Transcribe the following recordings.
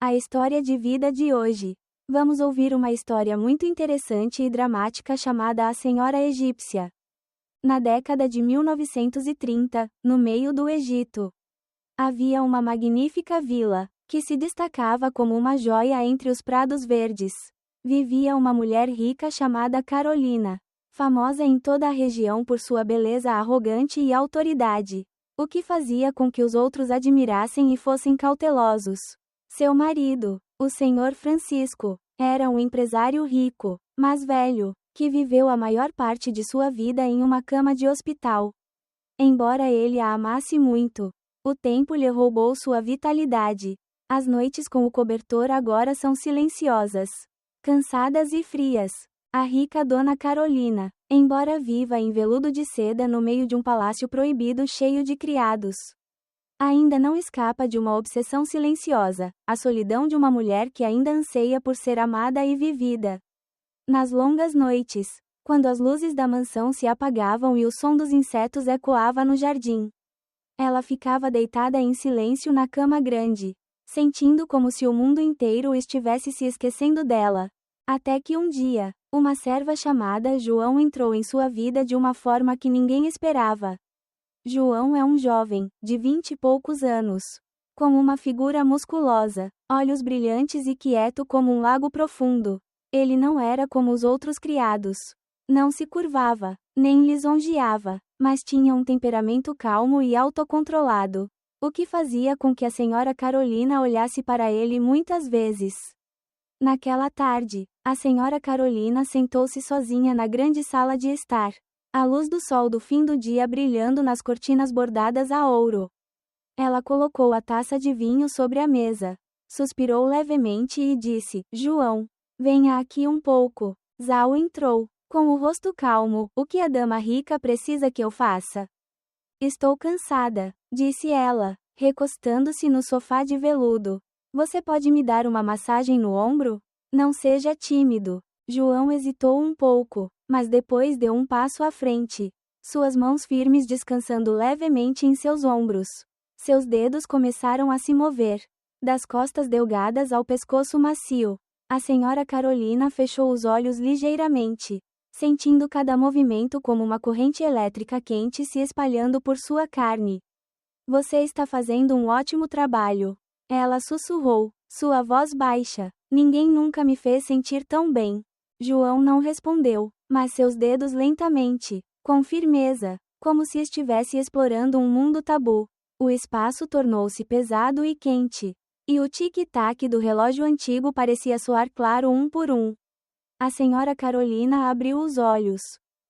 A história de vida de hoje. Vamos ouvir uma história muito interessante e dramática chamada A Senhora Egípcia. Na década de 1930, no meio do Egito, havia uma magnífica vila, que se destacava como uma joia entre os prados verdes. Vivia uma mulher rica chamada Carolina, famosa em toda a região por sua beleza arrogante e autoridade, o que fazia com que os outros admirassem e fossem cautelosos. Seu marido, o Senhor Francisco, era um empresário rico, mas velho, que viveu a maior parte de sua vida em uma cama de hospital. Embora ele a amasse muito, o tempo lhe roubou sua vitalidade. As noites com o cobertor agora são silenciosas, cansadas e frias. A rica Dona Carolina, embora viva em veludo de seda no meio de um palácio proibido cheio de criados, ainda não escapa de uma obsessão silenciosa, a solidão de uma mulher que ainda anseia por ser amada e vivida. Nas longas noites, quando as luzes da mansão se apagavam e o som dos insetos ecoava no jardim, ela ficava deitada em silêncio na cama grande, sentindo como se o mundo inteiro estivesse se esquecendo dela. Até que um dia, uma serva chamada João entrou em sua vida de uma forma que ninguém esperava. João é um jovem, de 20 e poucos anos, com uma figura musculosa, olhos brilhantes e quieto como um lago profundo. Ele não era como os outros criados. Não se curvava, nem lisonjeava, mas tinha um temperamento calmo e autocontrolado, o que fazia com que a senhora Carolina olhasse para ele muitas vezes. Naquela tarde, a senhora Carolina sentou-se sozinha na grande sala de estar, a luz do sol do fim do dia brilhando nas cortinas bordadas a ouro. Ela colocou a taça de vinho sobre a mesa, suspirou levemente e disse: João, venha aqui um pouco. Zau entrou, com o rosto calmo. O que a dama rica precisa que eu faça? Estou cansada, disse ela, recostando-se no sofá de veludo. Você pode me dar uma massagem no ombro? Não seja tímido. João hesitou um pouco, mas depois deu um passo à frente, suas mãos firmes descansando levemente em seus ombros. Seus dedos começaram a se mover, das costas delgadas ao pescoço macio. A senhora Carolina fechou os olhos ligeiramente, sentindo cada movimento como uma corrente elétrica quente se espalhando por sua carne. Você está fazendo um ótimo trabalho. Ela sussurrou, sua voz baixa. Ninguém nunca me fez sentir tão bem. João não respondeu, mas seus dedos lentamente, com firmeza, como se estivesse explorando um mundo tabu. O espaço tornou-se pesado e quente, e o tic-tac do relógio antigo parecia soar claro um por um. A senhora Carolina abriu os olhos,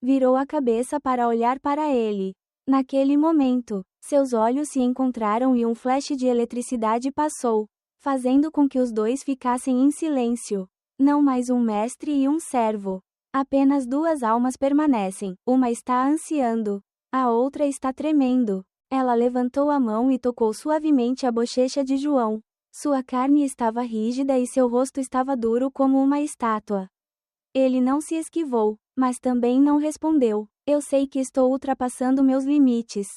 virou a cabeça para olhar para ele. Naquele momento, seus olhos se encontraram e um flash de eletricidade passou, fazendo com que os dois ficassem em silêncio. Não mais um mestre e um servo. Apenas duas almas permanecem. Uma está ansiando. A outra está tremendo. Ela levantou a mão e tocou suavemente a bochecha de João. Sua carne estava rígida e seu rosto estava duro como uma estátua. Ele não se esquivou, mas também não respondeu. Eu sei que estou ultrapassando meus limites,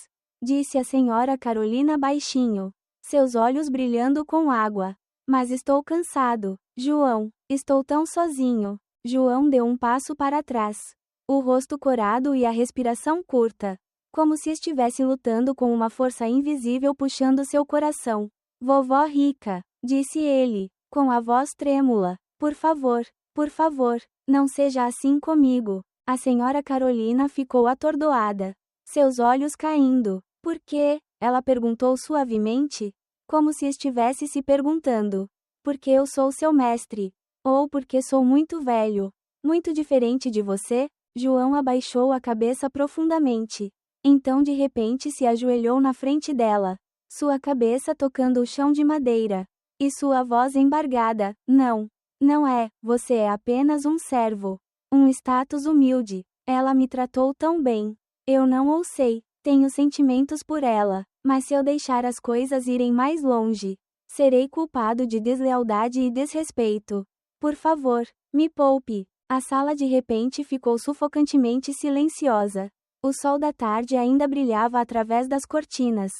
disse a senhora Carolina baixinho, seus olhos brilhando com água. Mas estou cansado. João, estou tão sozinho. João deu um passo para trás, o rosto corado e a respiração curta, como se estivesse lutando com uma força invisível puxando seu coração. Vovó rica, disse ele, com a voz trêmula, por favor, não seja assim comigo. A senhora Carolina ficou atordoada, seus olhos caindo. Por quê? Ela perguntou suavemente, como se estivesse se perguntando. Porque eu sou seu mestre. Ou porque sou muito velho. Muito diferente de você? João abaixou a cabeça profundamente. Então de repente se ajoelhou na frente dela, sua cabeça tocando o chão de madeira. E sua voz embargada: Não. Não é, você é apenas um servo. Um status humilde. Ela me tratou tão bem. Eu não ousei. Tenho sentimentos por ela. Mas se eu deixar as coisas irem mais longe, serei culpado de deslealdade e desrespeito. Por favor, me poupe. A sala de repente ficou sufocantemente silenciosa. O sol da tarde ainda brilhava através das cortinas.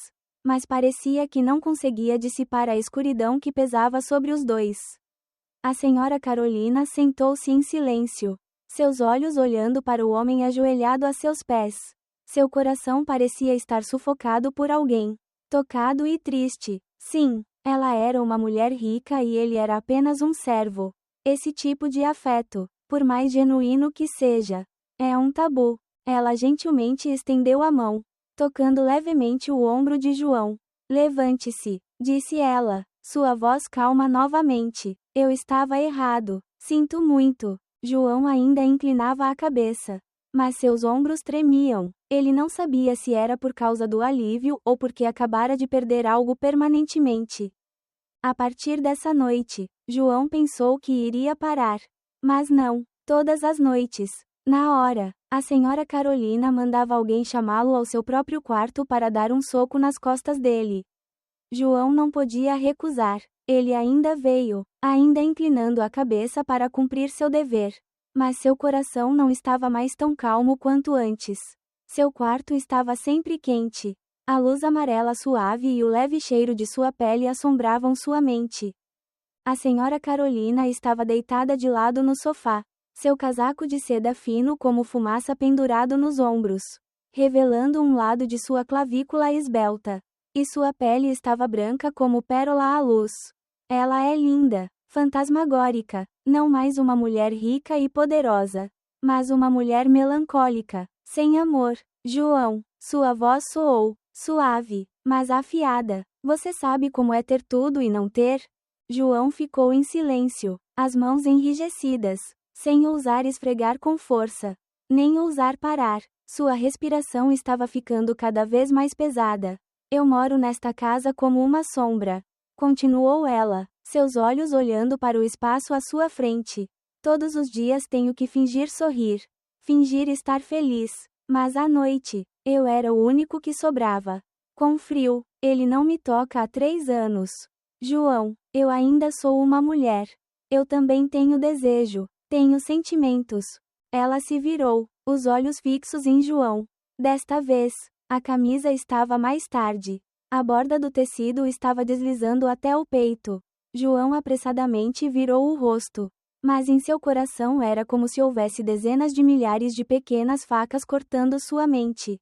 mas parecia que não conseguia dissipar a escuridão que pesava sobre os dois. A senhora Carolina sentou-se em silêncio, seus olhos olhando para o homem ajoelhado a seus pés. Seu coração parecia estar sufocado por alguém, tocado e triste. Sim, ela era uma mulher rica e ele era apenas um servo. Esse tipo de afeto, por mais genuíno que seja, é um tabu. Ela gentilmente estendeu a mão, tocando levemente o ombro de João. Levante-se, disse ela, sua voz calma novamente. Eu estava errado. Sinto muito. João ainda inclinava a cabeça, mas seus ombros tremiam. Ele não sabia se era por causa do alívio ou porque acabara de perder algo permanentemente. A partir dessa noite, João pensou que iria parar. Mas não, todas as noites, na hora, a senhora Carolina mandava alguém chamá-lo ao seu próprio quarto para dar um soco nas costas dele. João não podia recusar. Ele ainda veio, ainda inclinando a cabeça para cumprir seu dever. Mas seu coração não estava mais tão calmo quanto antes. Seu quarto estava sempre quente. A luz amarela suave e o leve cheiro de sua pele assombravam sua mente. A senhora Carolina estava deitada de lado no sofá, seu casaco de seda fino como fumaça pendurado nos ombros, revelando um lado de sua clavícula esbelta. E sua pele estava branca como pérola à luz. Ela é linda, fantasmagórica, não mais uma mulher rica e poderosa, mas uma mulher melancólica, sem amor. João, sua voz soou, suave, mas afiada. Você sabe como é ter tudo e não ter? João ficou em silêncio, as mãos enrijecidas, sem ousar esfregar com força, nem ousar parar. Sua respiração estava ficando cada vez mais pesada. Eu moro nesta casa como uma sombra, continuou ela, seus olhos olhando para o espaço à sua frente. Todos os dias tenho que fingir sorrir, fingir estar feliz, mas à noite, eu era o único que sobrava. Com frio, ele não me toca há 3 anos. João, eu ainda sou uma mulher. Eu também tenho desejo, tenho sentimentos. Ela se virou, os olhos fixos em João. Desta vez, a camisa estava mais tarde. A borda do tecido estava deslizando até o peito. João apressadamente virou o rosto. Mas em seu coração era como se houvesse dezenas de milhares de pequenas facas cortando sua mente.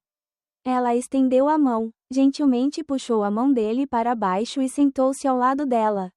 Ela estendeu a mão, gentilmente puxou a mão dele para baixo e sentou-se ao lado dela.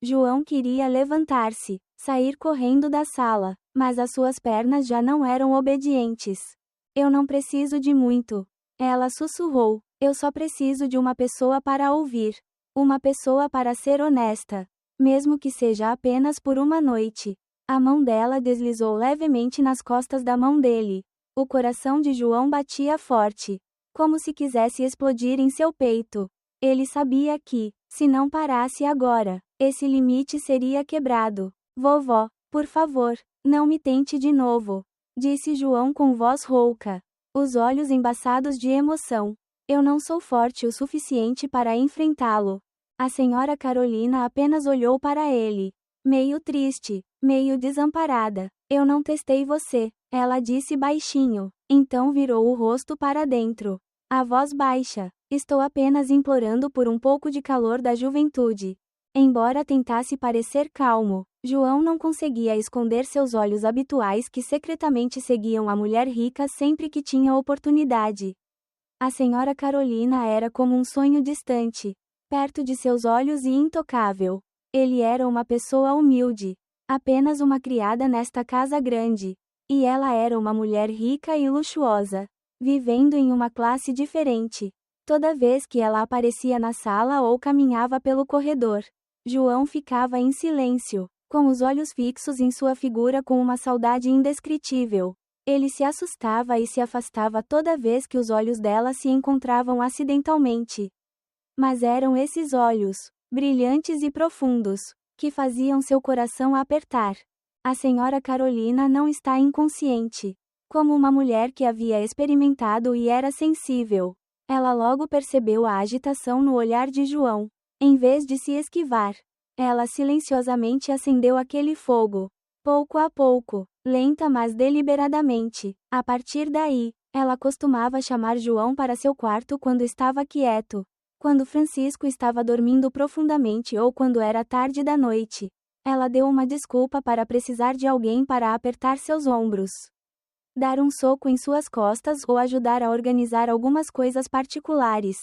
João queria levantar-se, sair correndo da sala, mas as suas pernas já não eram obedientes. Eu não preciso de muito. Ela sussurrou. Eu só preciso de uma pessoa para ouvir. Uma pessoa para ser honesta. Mesmo que seja apenas por uma noite. A mão dela deslizou levemente nas costas da mão dele. O coração de João batia forte, como se quisesse explodir em seu peito. Ele sabia que, se não parasse agora, esse limite seria quebrado. Vovó, por favor, não me tente de novo, disse João com voz rouca, os olhos embaçados de emoção. Eu não sou forte o suficiente para enfrentá-lo. A senhora Carolina apenas olhou para ele, meio triste, meio desamparada. Eu não testei você, ela disse baixinho. Então virou o rosto para dentro. A voz baixa. Estou apenas implorando por um pouco de calor da juventude. Embora tentasse parecer calmo, João não conseguia esconder seus olhos habituais que secretamente seguiam a mulher rica sempre que tinha oportunidade. A senhora Carolina era como um sonho distante, perto de seus olhos e intocável. Ele era uma pessoa humilde, apenas uma criada nesta casa grande. E ela era uma mulher rica e luxuosa, vivendo em uma classe diferente. Toda vez que ela aparecia na sala ou caminhava pelo corredor, João ficava em silêncio, com os olhos fixos em sua figura com uma saudade indescritível. Ele se assustava e se afastava toda vez que os olhos dela se encontravam acidentalmente. Mas eram esses olhos, brilhantes e profundos, que faziam seu coração apertar. A senhora Carolina não está inconsciente. Como uma mulher que havia experimentado e era sensível, ela logo percebeu a agitação no olhar de João. Em vez de se esquivar, ela silenciosamente acendeu aquele fogo. Pouco a pouco, lenta mas deliberadamente. A partir daí, ela costumava chamar João para seu quarto quando estava quieto. Quando Francisco estava dormindo profundamente ou quando era tarde da noite, ela deu uma desculpa para precisar de alguém para apertar seus ombros, dar um soco em suas costas ou ajudar a organizar algumas coisas particulares.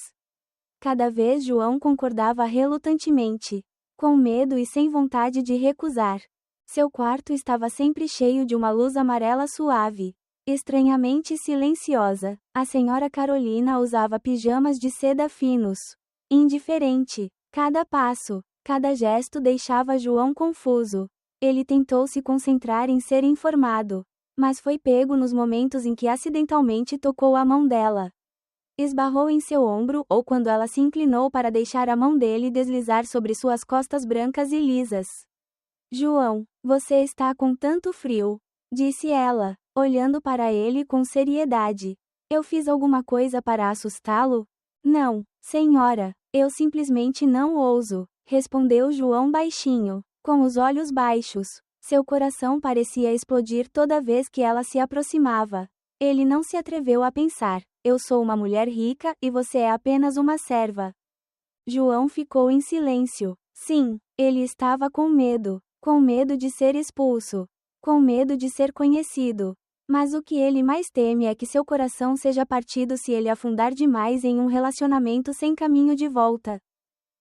Cada vez João concordava relutantemente, com medo e sem vontade de recusar. Seu quarto estava sempre cheio de uma luz amarela suave, estranhamente silenciosa. A senhora Carolina usava pijamas de seda finos. Indiferente. Cada passo, cada gesto deixava João confuso. Ele tentou se concentrar em ser informado, mas foi pego nos momentos em que acidentalmente tocou a mão dela. Esbarrou em seu ombro ou quando ela se inclinou para deixar a mão dele deslizar sobre suas costas brancas e lisas. João, você está com tanto frio, disse ela, olhando para ele com seriedade. Eu fiz alguma coisa para assustá-lo? Não, senhora, eu simplesmente não ouso, respondeu João baixinho, com os olhos baixos. Seu coração parecia explodir toda vez que ela se aproximava. Ele não se atreveu a pensar: eu sou uma mulher rica e você é apenas uma serva. João ficou em silêncio. Sim, ele estava com medo de ser expulso, com medo de ser conhecido. Mas o que ele mais teme é que seu coração seja partido se ele afundar demais em um relacionamento sem caminho de volta.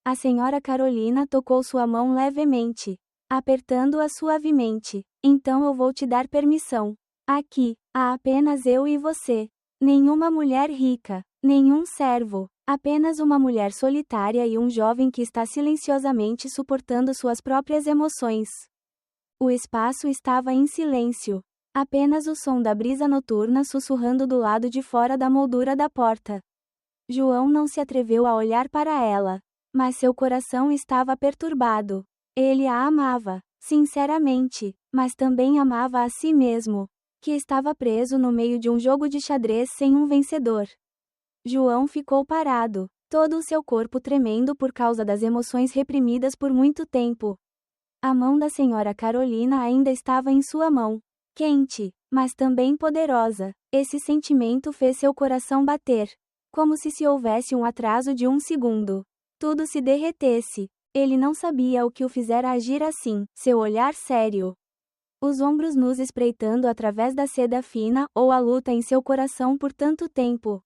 A senhora Carolina tocou sua mão levemente, apertando-a suavemente. Então eu vou te dar permissão. Aqui, há apenas eu e você. Nenhuma mulher rica, nenhum servo, apenas uma mulher solitária e um jovem que está silenciosamente suportando suas próprias emoções. O espaço estava em silêncio. Apenas o som da brisa noturna sussurrando do lado de fora da moldura da porta. João não se atreveu a olhar para ela, mas seu coração estava perturbado. Ele a amava, sinceramente, mas também amava a si mesmo, que estava preso no meio de um jogo de xadrez sem um vencedor. João ficou parado, todo o seu corpo tremendo por causa das emoções reprimidas por muito tempo. A mão da senhora Carolina ainda estava em sua mão. Quente, mas também poderosa. Esse sentimento fez seu coração bater, como se houvesse um atraso de 1 segundo. Tudo se derretesse. Ele não sabia o que o fizera agir assim, seu olhar sério, os ombros nus espreitando através da seda fina ou a luta em seu coração por tanto tempo.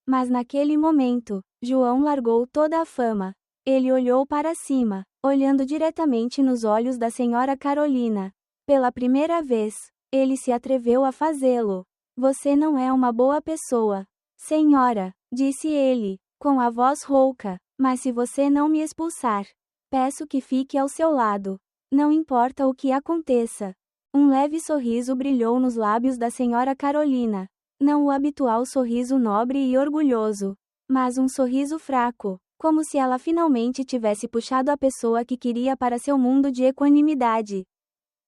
Mas naquele momento, João largou toda a fama. Ele olhou para cima, olhando diretamente nos olhos da senhora Carolina. Pela primeira vez, ele se atreveu a fazê-lo. Você não é uma boa pessoa, senhora, disse ele, com a voz rouca, mas se você não me expulsar, peço que fique ao seu lado. Não importa o que aconteça. Um leve sorriso brilhou nos lábios da senhora Carolina. Não o habitual sorriso nobre e orgulhoso, mas um sorriso fraco, como se ela finalmente tivesse puxado a pessoa que queria para seu mundo de equanimidade.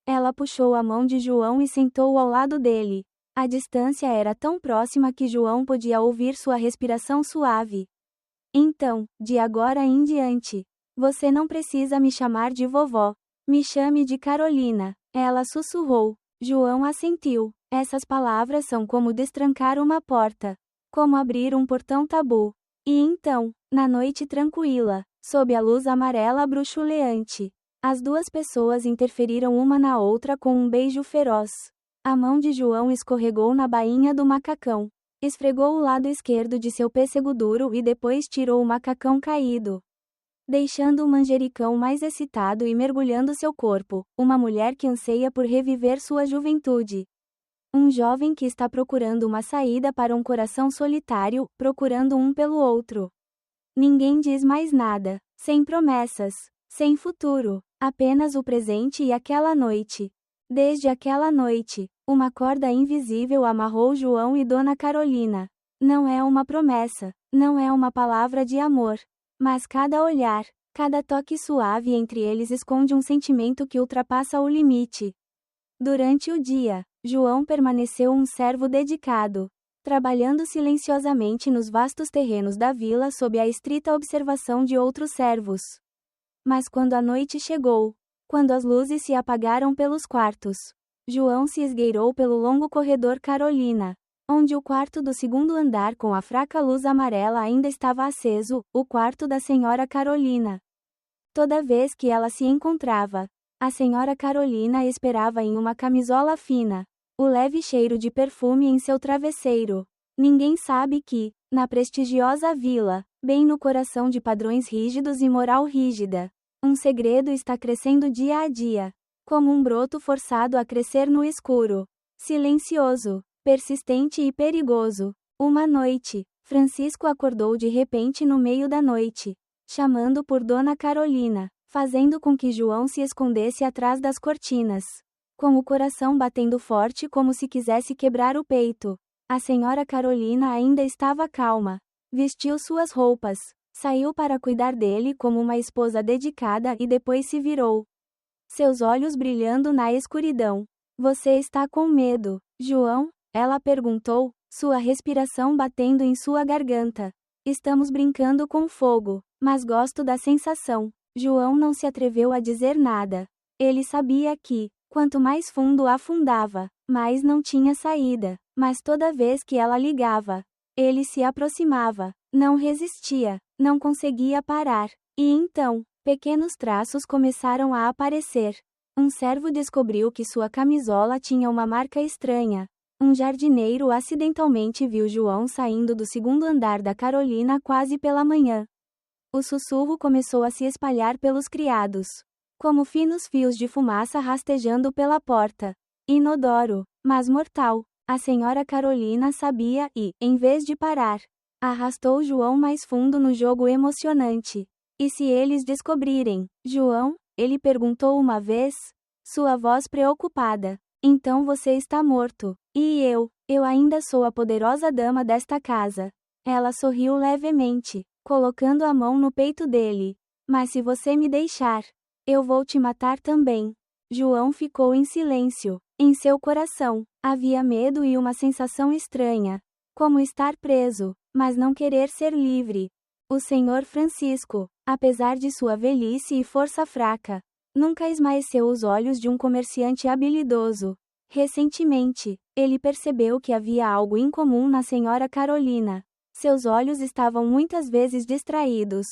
Ela puxou a mão de João e sentou-o ao lado dele. A distância era tão próxima que João podia ouvir sua respiração suave. Então, de agora em diante, você não precisa me chamar de vovó. Me chame de Carolina. Ela sussurrou. João assentiu. Essas palavras são como destrancar uma porta, como abrir um portão tabu. E então, na noite tranquila, sob a luz amarela bruxuleante, as duas pessoas interferiram uma na outra com um beijo feroz. A mão de João escorregou na bainha do macacão, esfregou o lado esquerdo de seu pêssego duro e depois tirou o macacão caído, deixando o manjericão mais excitado e mergulhando seu corpo. Uma mulher que anseia por reviver sua juventude. Um jovem que está procurando uma saída para um coração solitário, procurando um pelo outro. Ninguém diz mais nada, sem promessas, sem futuro, apenas o presente e aquela noite. Desde aquela noite, uma corda invisível amarrou João e Dona Carolina. Não é uma promessa, não é uma palavra de amor, mas cada olhar, cada toque suave entre eles esconde um sentimento que ultrapassa o limite. Durante o dia, João permaneceu um servo dedicado, trabalhando silenciosamente nos vastos terrenos da vila sob a estrita observação de outros servos. Mas quando a noite chegou, quando as luzes se apagaram pelos quartos, João se esgueirou pelo longo corredor Carolina. onde o quarto do segundo andar com a fraca luz amarela ainda estava aceso, o quarto da senhora Carolina. Toda vez que ela se encontrava, a senhora Carolina esperava em uma camisola fina, o leve cheiro de perfume em seu travesseiro. Ninguém sabe que, na prestigiosa vila, bem no coração de padrões rígidos e moral rígida, um segredo está crescendo dia a dia, como um broto forçado a crescer no escuro, silencioso, persistente e perigoso. Uma noite, Francisco acordou de repente no meio da noite, chamando por Dona Carolina, fazendo com que João se escondesse atrás das cortinas. Com o coração batendo forte como se quisesse quebrar o peito, a senhora Carolina ainda estava calma. Vestiu suas roupas, saiu para cuidar dele como uma esposa dedicada e depois se virou. Seus olhos brilhando na escuridão. Você está com medo, João? Ela perguntou, sua respiração batendo em sua garganta. Estamos brincando com fogo, mas gosto da sensação. João não se atreveu a dizer nada. Ele sabia que, quanto mais fundo afundava, mais não tinha saída. Mas toda vez que ela ligava, ele se aproximava, não resistia, não conseguia parar. E então, pequenos traços começaram a aparecer. Um servo descobriu que sua camisola tinha uma marca estranha. Um jardineiro acidentalmente viu João saindo do segundo andar da Carolina quase pela manhã. O sussurro começou a se espalhar pelos criados, como finos fios de fumaça rastejando pela porta. Inodoro, mas mortal. A senhora Carolina sabia e, em vez de parar, arrastou João mais fundo no jogo emocionante. E se eles descobrirem, João? Ele perguntou uma vez, sua voz preocupada. Então você está morto. E eu ainda sou a poderosa dama desta casa. Ela sorriu levemente, colocando a mão no peito dele. Mas se você me deixar, eu vou te matar também. João ficou em silêncio. Em seu coração, havia medo e uma sensação estranha, como estar preso, mas não querer ser livre. O senhor Francisco, apesar de sua velhice e força fraca, nunca esmaeceu os olhos de um comerciante habilidoso. Recentemente, ele percebeu que havia algo incomum na senhora Carolina. Seus olhos estavam muitas vezes distraídos,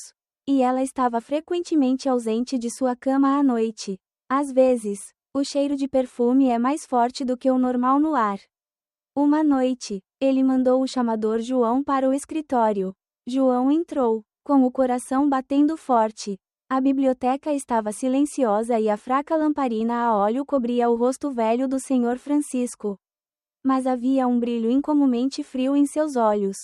e ela estava frequentemente ausente de sua cama à noite. Às vezes, o cheiro de perfume é mais forte do que o normal no ar. Uma noite, ele mandou o chamador João para o escritório. João entrou, com o coração batendo forte. A biblioteca estava silenciosa e a fraca lamparina a óleo cobria o rosto velho do senhor Francisco. Mas havia um brilho incomumente frio em seus olhos.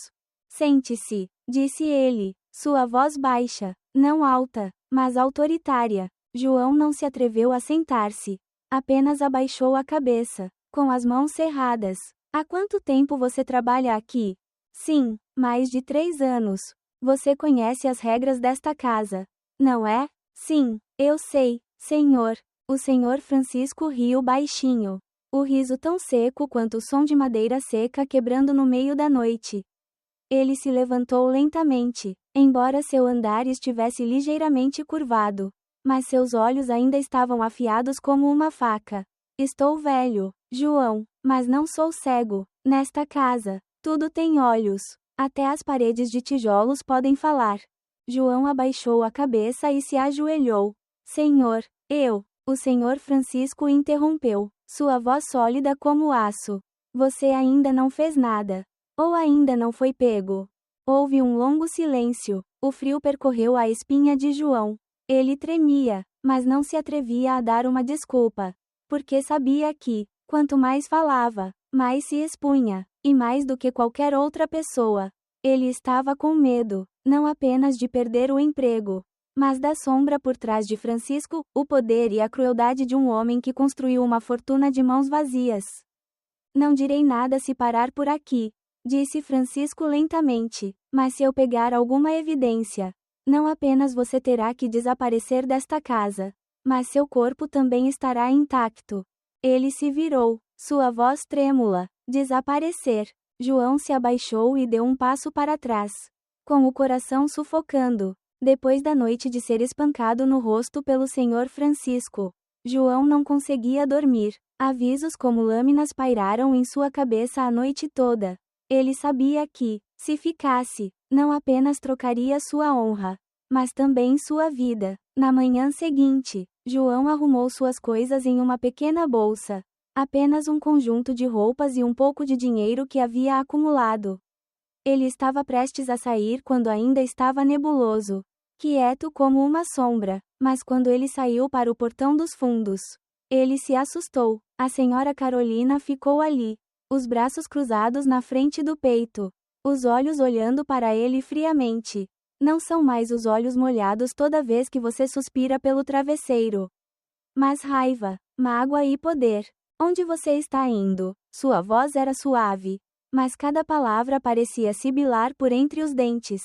Sente-se, disse ele, sua voz baixa, não alta, mas autoritária. João não se atreveu a sentar-se. Apenas abaixou a cabeça, com as mãos cerradas. Há quanto tempo você trabalha aqui? Sim, mais de 3 anos. Você conhece as regras desta casa, não é? Sim, eu sei, senhor. O senhor Francisco riu baixinho. O riso tão seco quanto o som de madeira seca quebrando no meio da noite. Ele se levantou lentamente, embora seu andar estivesse ligeiramente curvado. Mas seus olhos ainda estavam afiados como uma faca. Estou velho, João, mas não sou cego. Nesta casa, tudo tem olhos. Até as paredes de tijolos podem falar. João abaixou a cabeça e se ajoelhou. Senhor, o senhor Francisco interrompeu, sua voz sólida como aço. Você ainda não fez nada. Ou ainda não foi pego. Houve um longo silêncio. O frio percorreu a espinha de João. Ele tremia, mas não se atrevia a dar uma desculpa, porque sabia que, quanto mais falava, mais se expunha, e mais do que qualquer outra pessoa. Ele estava com medo, não apenas de perder o emprego, mas da sombra por trás de Francisco, o poder e a crueldade de um homem que construiu uma fortuna de mãos vazias. Não direi nada se parar por aqui, disse Francisco lentamente, mas se eu pegar alguma evidência, não apenas você terá que desaparecer desta casa, mas seu corpo também estará intacto. Ele se virou, sua voz trêmula. Desaparecer. João se abaixou e deu um passo para trás, com o coração sufocando. Depois da noite de ser espancado no rosto pelo senhor Francisco, João não conseguia dormir. Avisos como lâminas pairaram em sua cabeça a noite toda. Ele sabia que, se ficasse, não apenas trocaria sua honra, mas também sua vida. Na manhã seguinte, João arrumou suas coisas em uma pequena bolsa. Apenas um conjunto de roupas e um pouco de dinheiro que havia acumulado. Ele estava prestes a sair quando ainda estava nebuloso, quieto como uma sombra, mas quando ele saiu para o portão dos fundos, ele se assustou. A senhora Carolina ficou ali, os braços cruzados na frente do peito, os olhos olhando para ele friamente. Não são mais os olhos molhados toda vez que você suspira pelo travesseiro, mas raiva, mágoa e poder. Onde você está indo? Sua voz era suave, mas cada palavra parecia sibilar por entre os dentes.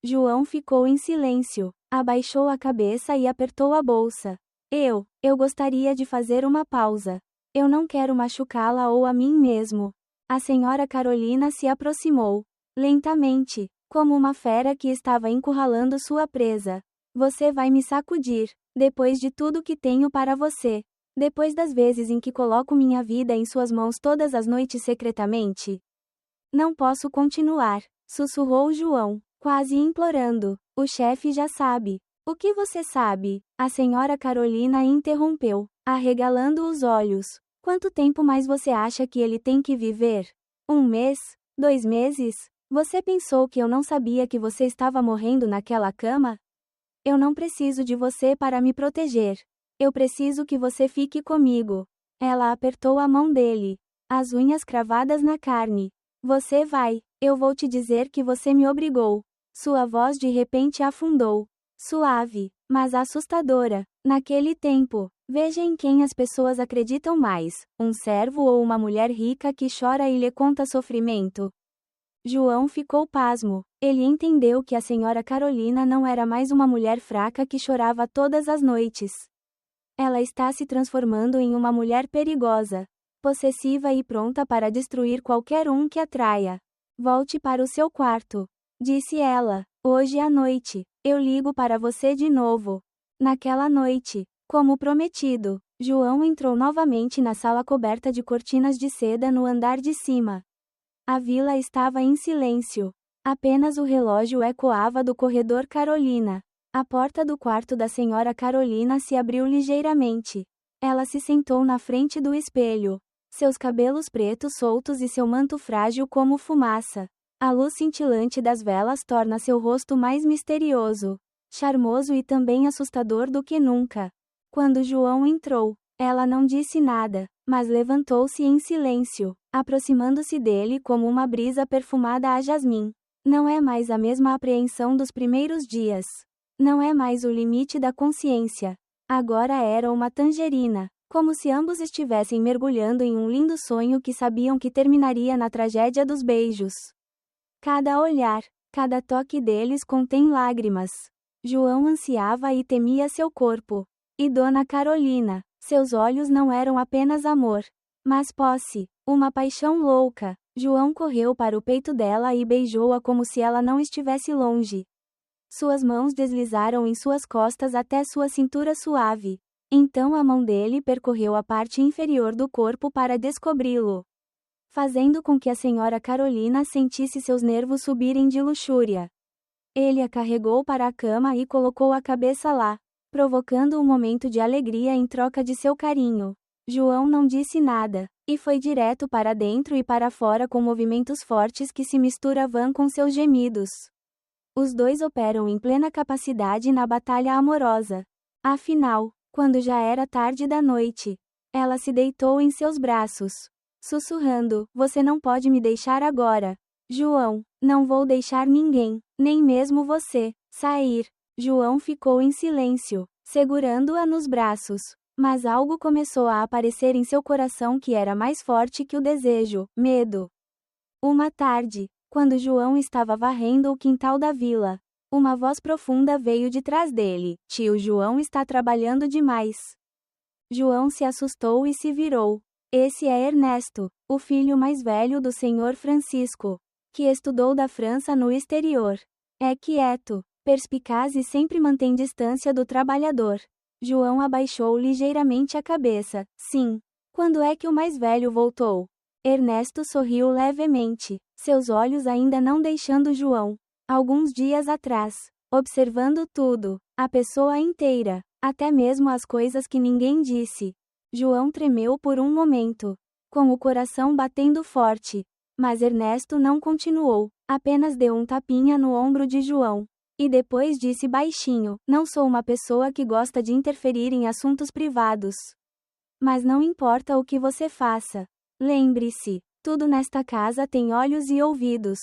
João ficou em silêncio, abaixou a cabeça e apertou a bolsa. Eu gostaria de fazer uma pausa. Eu não quero machucá-la ou a mim mesmo. A senhora Carolina se aproximou, lentamente, como uma fera que estava encurralando sua presa. Você vai me sacudir, depois de tudo que tenho para você. Depois das vezes em que coloco minha vida em suas mãos todas as noites secretamente? Não posso continuar, sussurrou João, quase implorando. O chefe já sabe. O que você sabe? A senhora Carolina interrompeu, arregalando os olhos. Quanto tempo mais você acha que ele tem que viver? 1 mês? 2 meses? Você pensou que eu não sabia que você estava morrendo naquela cama? Eu não preciso de você para me proteger. Eu preciso que você fique comigo. Ela apertou a mão dele, as unhas cravadas na carne. Você vai. Eu vou te dizer que você me obrigou. Sua voz de repente afundou. Suave, mas assustadora. Naquele tempo, veja em quem as pessoas acreditam mais: um servo ou uma mulher rica que chora e lhe conta sofrimento? João ficou pasmo. Ele entendeu que a senhora Carolina não era mais uma mulher fraca que chorava todas as noites. Ela está se transformando em uma mulher perigosa, possessiva e pronta para destruir qualquer um que a traia. Volte para o seu quarto, disse ela. Hoje à noite, eu ligo para você de novo. Naquela noite, como prometido, João entrou novamente na sala coberta de cortinas de seda no andar de cima. A vila estava em silêncio. Apenas o relógio ecoava do corredor Carolina. A porta do quarto da senhora Carolina se abriu ligeiramente. Ela se sentou na frente do espelho. Seus cabelos pretos soltos e seu manto frágil como fumaça. A luz cintilante das velas torna seu rosto mais misterioso, charmoso e também assustador do que nunca. Quando João entrou, ela não disse nada, mas levantou-se em silêncio, aproximando-se dele como uma brisa perfumada a jasmim. Não é mais a mesma apreensão dos primeiros dias. Não é mais o limite da consciência. Agora era uma tangerina, como se ambos estivessem mergulhando em um lindo sonho que sabiam que terminaria na tragédia dos beijos. Cada olhar, cada toque deles contém lágrimas. João ansiava e temia seu corpo. E Dona Carolina, seus olhos não eram apenas amor, mas posse, uma paixão louca. João correu para o peito dela e beijou-a como se ela não estivesse longe. Suas mãos deslizaram em suas costas até sua cintura suave. Então a mão dele percorreu a parte inferior do corpo para descobri-lo, fazendo com que a senhora Carolina sentisse seus nervos subirem de luxúria. Ele a carregou para a cama e colocou a cabeça lá, provocando um momento de alegria em troca de seu carinho. João não disse nada, e foi direto para dentro e para fora com movimentos fortes que se misturavam com seus gemidos. Os dois operam em plena capacidade na batalha amorosa. Afinal, quando já era tarde da noite, ela se deitou em seus braços, sussurrando: "Você não pode me deixar agora. João, não vou deixar ninguém, nem mesmo você, sair." João ficou em silêncio, segurando-a nos braços. Mas algo começou a aparecer em seu coração que era mais forte que o desejo: medo. Uma tarde, quando João estava varrendo o quintal da vila, uma voz profunda veio de trás dele: "Tio João está trabalhando demais." João se assustou e se virou. Esse é Ernesto, o filho mais velho do senhor Francisco, que estudou da França no exterior. É quieto, perspicaz e sempre mantém distância do trabalhador. João abaixou ligeiramente a cabeça. Sim. Quando é que o mais velho voltou? Ernesto sorriu levemente. seus olhos ainda não deixando João. Alguns dias atrás, observando tudo, a pessoa inteira, até mesmo as coisas que ninguém disse. João tremeu por um momento, com o coração batendo forte. Mas Ernesto não continuou, apenas deu um tapinha no ombro de João. E depois disse baixinho: não sou uma pessoa que gosta de interferir em assuntos privados. Mas não importa o que você faça. Lembre-se, tudo nesta casa tem olhos e ouvidos.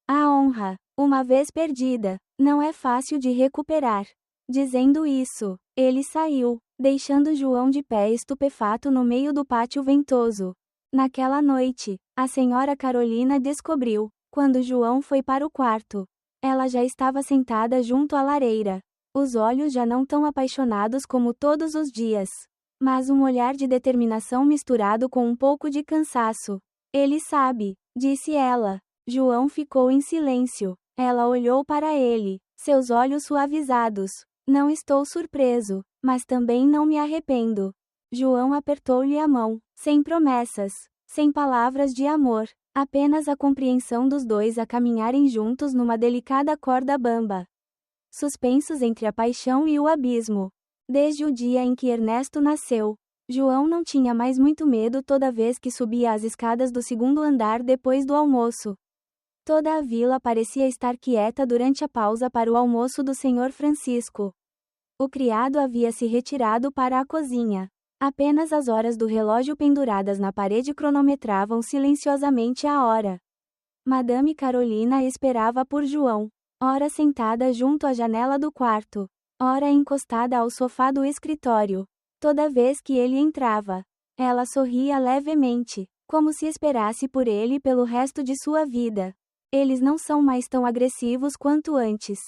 A honra, uma vez perdida, não é fácil de recuperar. Dizendo isso, ele saiu, deixando João de pé estupefato no meio do pátio ventoso. Naquela noite, a senhora Carolina descobriu, quando João foi para o quarto. Ela já estava sentada junto à lareira. Os olhos já não tão apaixonados como todos os dias, mas um olhar de determinação misturado com um pouco de cansaço. Ele sabe, disse ela. João ficou em silêncio. Ela olhou para ele, seus olhos suavizados. Não estou surpreso, mas também não me arrependo. João apertou-lhe a mão, sem promessas, sem palavras de amor, apenas a compreensão dos dois a caminharem juntos numa delicada corda bamba. Suspensos entre a paixão e o abismo. Desde o dia em que Ernesto nasceu, João não tinha mais muito medo toda vez que subia as escadas do segundo andar depois do almoço. Toda a vila parecia estar quieta durante a pausa para o almoço do Senhor Francisco. O criado havia se retirado para a cozinha. Apenas as horas do relógio penduradas na parede cronometravam silenciosamente a hora. Madame Carolina esperava por João, ora sentada junto à janela do quarto, ora encostada ao sofá do escritório. Toda vez que ele entrava, ela sorria levemente, como se esperasse por ele pelo resto de sua vida. Eles não são mais tão agressivos quanto antes.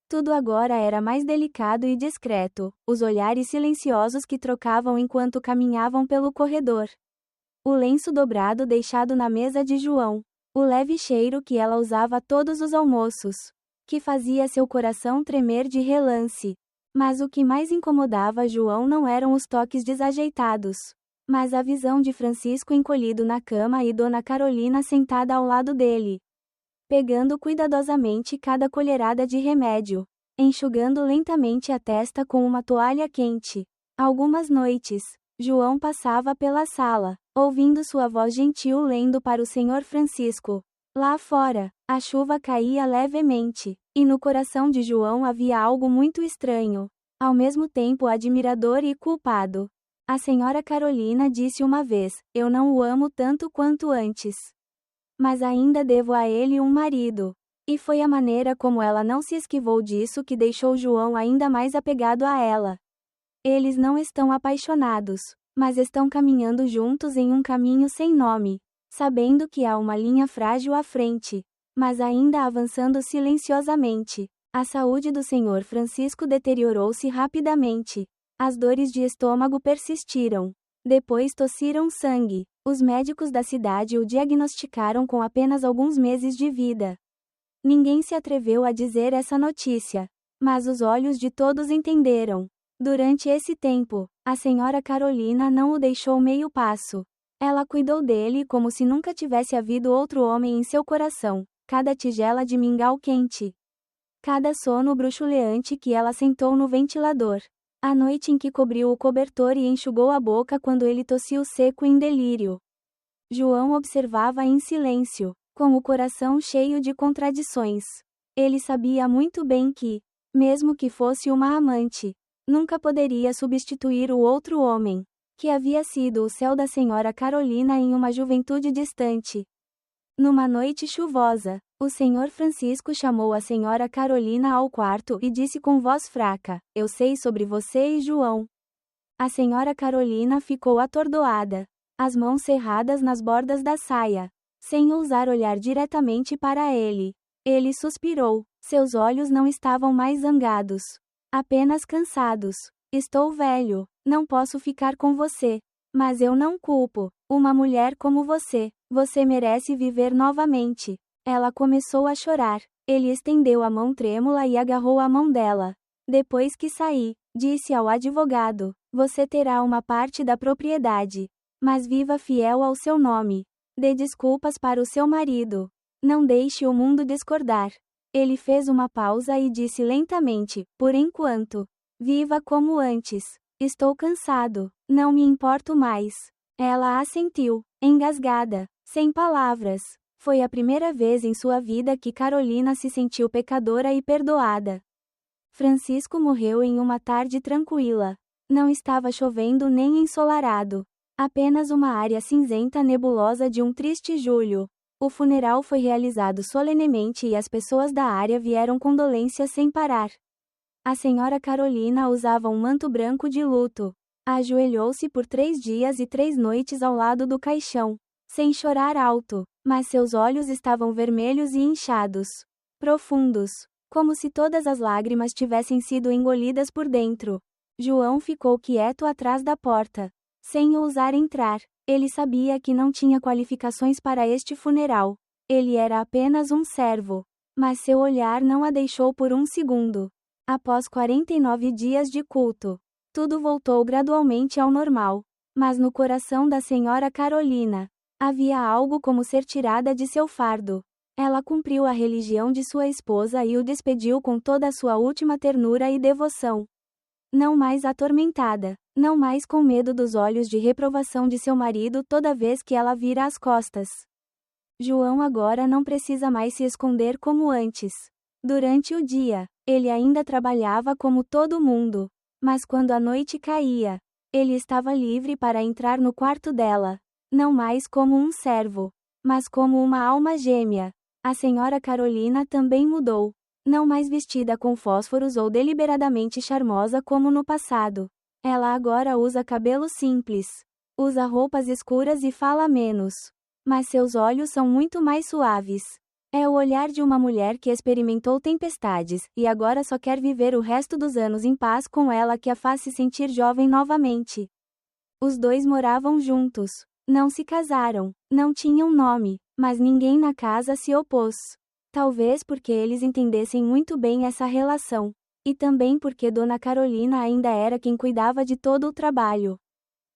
Tudo agora era mais delicado e discreto, os olhares silenciosos que trocavam enquanto caminhavam pelo corredor. O lenço dobrado deixado na mesa de João. O leve cheiro que ela usava todos os almoços, que fazia seu coração tremer de relance. Mas o que mais incomodava João não eram os toques desajeitados, mas a visão de Francisco encolhido na cama e Dona Carolina sentada ao lado dele, pegando cuidadosamente cada colherada de remédio, enxugando lentamente a testa com uma toalha quente. Algumas noites, João passava pela sala, ouvindo sua voz gentil lendo para o Senhor Francisco. Lá fora, a chuva caía levemente, e no coração de João havia algo muito estranho, ao mesmo tempo admirador e culpado. A senhora Carolina disse uma vez: eu não o amo tanto quanto antes, mas ainda devo a ele um marido. E foi a maneira como ela não se esquivou disso que deixou João ainda mais apegado a ela. Eles não estão apaixonados, mas estão caminhando juntos em um caminho sem nome, sabendo que há uma linha frágil à frente, mas ainda avançando silenciosamente. A saúde do Senhor Francisco deteriorou-se rapidamente. As dores de estômago persistiram. Depois tossiram sangue. Os médicos da cidade o diagnosticaram com apenas alguns meses de vida. Ninguém se atreveu a dizer essa notícia, mas os olhos de todos entenderam. Durante esse tempo, a senhora Carolina não o deixou meio passo. Ela cuidou dele como se nunca tivesse havido outro homem em seu coração. Cada tigela de mingau quente, cada sono bruxuleante que ela sentou no ventilador, a noite em que cobriu o cobertor e enxugou a boca quando ele tossiu seco em delírio. João observava em silêncio, com o coração cheio de contradições. Ele sabia muito bem que, mesmo que fosse uma amante, nunca poderia substituir o outro homem, que havia sido o céu da senhora Carolina em uma juventude distante. Numa noite chuvosa, o Senhor Francisco chamou a senhora Carolina ao quarto e disse com voz fraca: eu sei sobre você e João. A senhora Carolina ficou atordoada, as mãos cerradas nas bordas da saia, sem ousar olhar diretamente para ele. Ele suspirou. Seus olhos não estavam mais zangados, apenas cansados. Estou velho, não posso ficar com você. Mas eu não culpo uma mulher como você. Você merece viver novamente. Ela começou a chorar. Ele estendeu a mão trêmula e agarrou a mão dela. Depois que saí, disse ao advogado: você terá uma parte da propriedade. Mas viva fiel ao seu nome. Dê desculpas para o seu marido. Não deixe o mundo discordar. Ele fez uma pausa e disse lentamente: por enquanto. Viva como antes. Estou cansado. Não me importo mais. Ela assentiu, engasgada, sem palavras. Foi a primeira vez em sua vida que Carolina se sentiu pecadora e perdoada. Francisco morreu em uma tarde tranquila. Não estava chovendo nem ensolarado. Apenas uma área cinzenta nebulosa de um triste julho. O funeral foi realizado solenemente e as pessoas da área vieram condolências sem parar. A senhora Carolina usava um manto branco de luto. Ajoelhou-se por 3 dias e 3 noites ao lado do caixão, sem chorar alto, mas seus olhos estavam vermelhos e inchados, profundos, como se todas as lágrimas tivessem sido engolidas por dentro. João ficou quieto atrás da porta, sem ousar entrar. Ele sabia que não tinha qualificações para este funeral. Ele era apenas um servo. Mas seu olhar não a deixou por um segundo. Após 49 dias de culto, tudo voltou gradualmente ao normal. Mas no coração da senhora Carolina, havia algo como ser tirada de seu fardo. Ela cumpriu a religião de sua esposa e o despediu com toda a sua última ternura e devoção. Não mais atormentada, não mais com medo dos olhos de reprovação de seu marido toda vez que ela vira as costas. João agora não precisa mais se esconder como antes. Durante o dia, ele ainda trabalhava como todo mundo. Mas quando a noite caía, ele estava livre para entrar no quarto dela. Não mais como um servo, mas como uma alma gêmea. A senhora Carolina também mudou. Não mais vestida com fósforos ou deliberadamente charmosa como no passado. Ela agora usa cabelo simples. Usa roupas escuras e fala menos. Mas seus olhos são muito mais suaves. É o olhar de uma mulher que experimentou tempestades, e agora só quer viver o resto dos anos em paz com ela que a faz se sentir jovem novamente. Os dois moravam juntos. Não se casaram. Não tinham nome. Mas ninguém na casa se opôs. Talvez porque eles entendessem muito bem essa relação. E também porque Dona Carolina ainda era quem cuidava de todo o trabalho.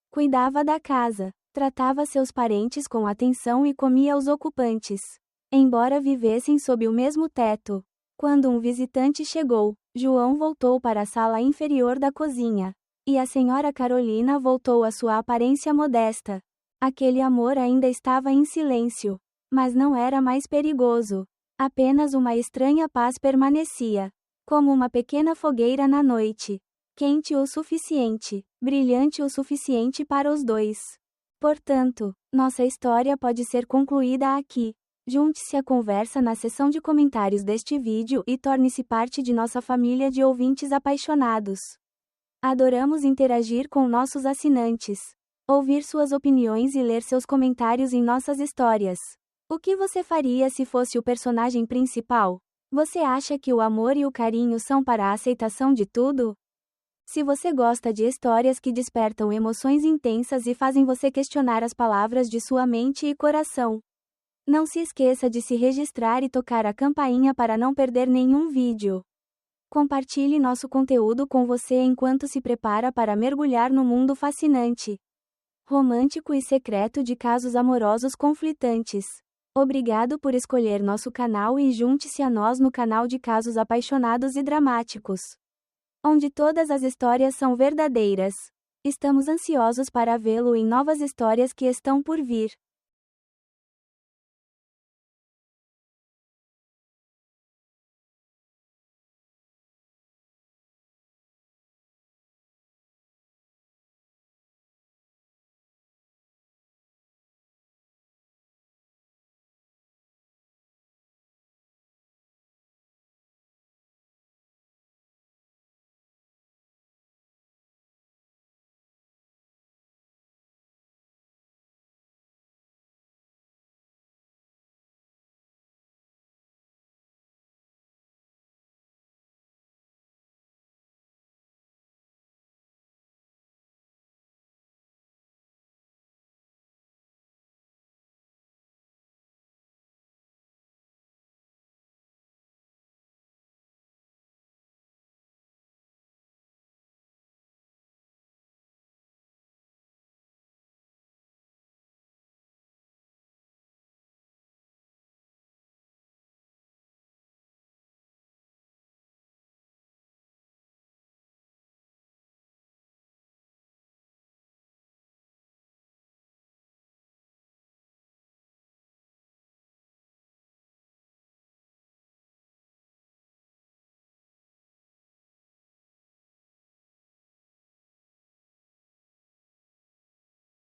Cuidava da casa, tratava seus parentes com atenção e comia os ocupantes. Embora vivessem sob o mesmo teto. Quando um visitante chegou, João voltou para a sala inferior da cozinha. E a senhora Carolina voltou à sua aparência modesta. Aquele amor ainda estava em silêncio. Mas não era mais perigoso. Apenas uma estranha paz permanecia. Como uma pequena fogueira na noite. Quente o suficiente, brilhante o suficiente para os dois. Portanto, nossa história pode ser concluída aqui. Junte-se à conversa na seção de comentários deste vídeo e torne-se parte de nossa família de ouvintes apaixonados. Adoramos interagir com nossos assinantes. Ouvir suas opiniões e ler seus comentários em nossas histórias. O que você faria se fosse o personagem principal? Você acha que o amor e o carinho são para a aceitação de tudo? Se você gosta de histórias que despertam emoções intensas e fazem você questionar as palavras de sua mente e coração, não se esqueça de se registrar e tocar a campainha para não perder nenhum vídeo. Compartilhe nosso conteúdo com você enquanto se prepara para mergulhar no mundo fascinante, romântico e secreto de casos amorosos conflitantes. Obrigado por escolher nosso canal e junte-se a nós no canal de casos apaixonados e dramáticos, onde todas as histórias são verdadeiras. Estamos ansiosos para vê-lo em novas histórias que estão por vir.